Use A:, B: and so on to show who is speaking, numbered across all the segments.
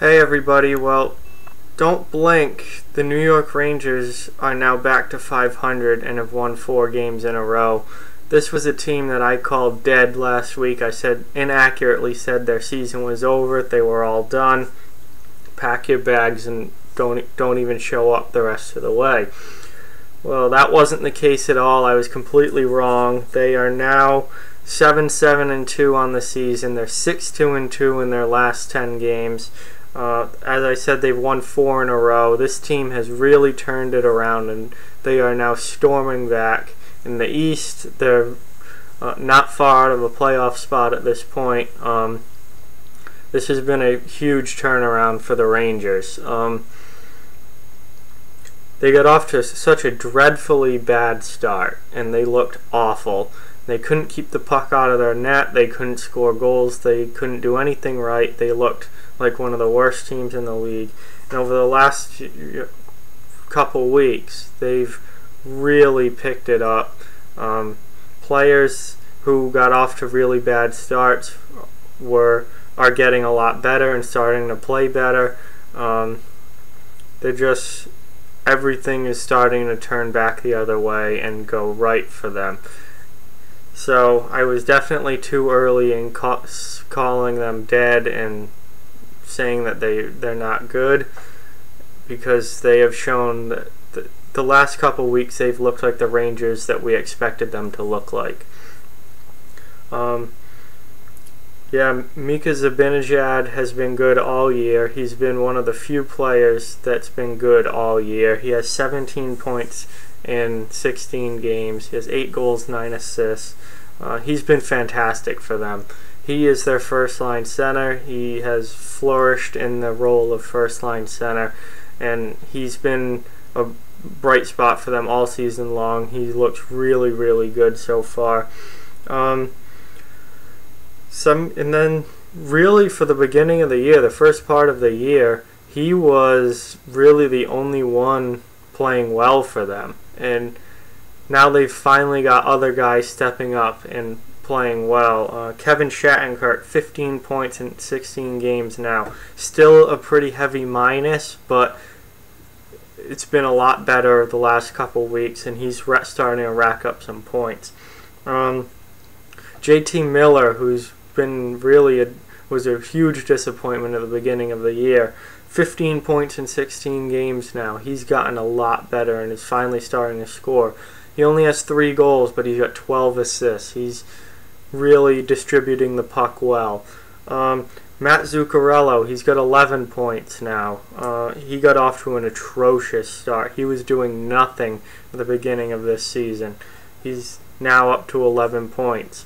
A: Hey everybody, well, don't blink. The New York Rangers are now back to 500 and have won 4 games in a row. This was a team that I called dead last week. I inaccurately said their season was over, they were all done. Pack your bags and don't even show up the rest of the way. Well, that wasn't the case at all. I was completely wrong. They are now 7-7-2 on the season. They're 6-2-2 in their last 10 games. As I said, they've won 4 in a row. This team has really turned it around, and they are now storming back. In the East, they're not far out of a playoff spot at this point. This has been a huge turnaround for the Rangers. They got off to such a dreadfully bad start, and they looked awful. They couldn't keep the puck out of their net. They couldn't score goals. They couldn't do anything right. They looked like one of the worst teams in the league. And over the last couple weeks, they've really picked it up. Players who got off to really bad starts are getting a lot better and starting to play better. Everything is starting to turn back the other way and go right for them. So I was definitely too early in calling them dead and saying that they're not good, because they have shown that the last couple weeks they've looked like the Rangers that we expected them to look like. Mika Zibanejad has been good all year. He's been one of the few players that's been good all year. He has 17 points in 16 games. He has 8 goals, 9 assists. He's been fantastic for them. He is their first-line center. He has flourished in the role of first-line center, and he's been a bright spot for them all season long. He looks really, really good so far. And then really for the beginning of the year, the first part of the year, he was really the only one playing well for them. And now they've finally got other guys stepping up and playing well. Kevin Shattenkirk, 15 points in 16 games now. Still a pretty heavy minus, but it's been a lot better the last couple weeks, and he's starting to rack up some points. JT Miller, who's been was a huge disappointment at the beginning of the year. 15 points in 16 games now. He's gotten a lot better and is finally starting to score. He only has 3 goals, but he's got 12 assists. He's really distributing the puck well. Matt Zuccarello, he's got 11 points now. He got off to an atrocious start. He was doing nothing at the beginning of this season. He's now up to 11 points.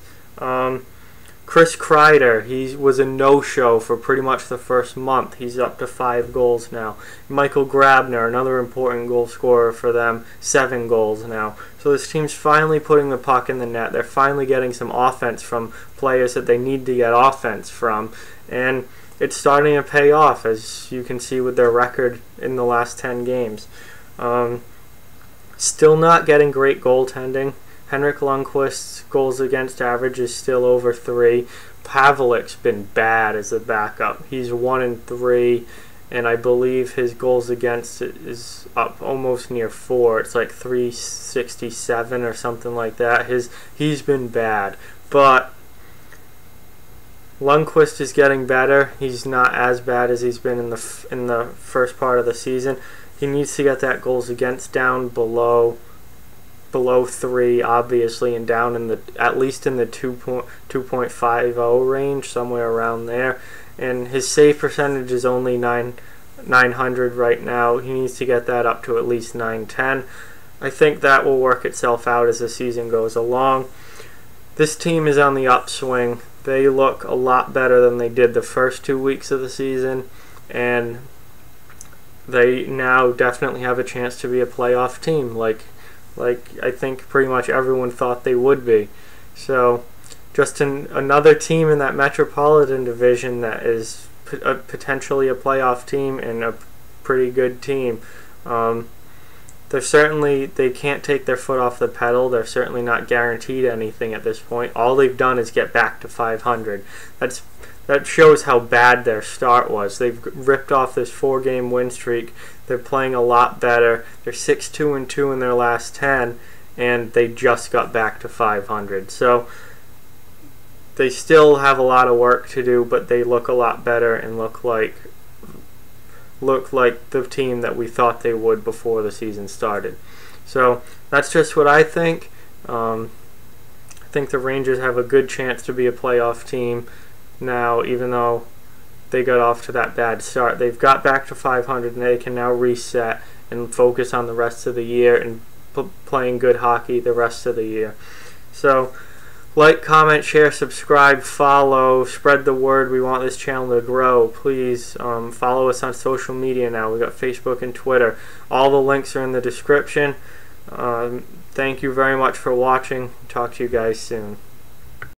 A: Chris Kreider, he was a no-show for pretty much the first month. He's up to 5 goals now. Michael Grabner, another important goal scorer for them, 7 goals now. So this team's finally putting the puck in the net. They're finally getting some offense from players that they need to get offense from. And it's starting to pay off, as you can see with their record in the last 10 games. Still not getting great goaltending. Henrik Lundqvist's goals against average is still over 3. Pavelik's been bad as a backup. He's 1-3, and I believe his goals against is up almost near 4. It's like 367 or something like that. He's been bad, but Lundqvist is getting better. He's not as bad as he's been in the first part of the season. He needs to get that goals against down below 3, obviously, and down in at least in the 2.50 range, somewhere around there. And his save percentage is only 900 right now. He needs to get that up to at least 910. I think that will work itself out as the season goes along. This team is on the upswing. They look a lot better than they did the first 2 weeks of the season, and they now definitely have a chance to be a playoff team, like I think pretty much everyone thought they would be. So just another team in that Metropolitan Division that is potentially a playoff team and a pretty good team. They can't take their foot off the pedal. They're certainly not guaranteed anything at this point. All they've done is get back to 500. That's that shows how bad their start was. They've ripped off this 4-game win streak. They're playing a lot better. They're 6-2-2 in their last 10, and they just got back to 500. So they still have a lot of work to do, but they look a lot better and look like the team that we thought they would before the season started. So that's just what I think. I think the Rangers have a good chance to be a playoff team now, even though they got off to that bad start. They've got back to 500, and they can now reset and focus on the rest of the year and playing good hockey the rest of the year. So like, comment, share, subscribe, follow, spread the word. We want this channel to grow. Please follow us on social media now. We've got Facebook and Twitter. All the links are in the description. Thank you very much for watching. Talk to you guys soon.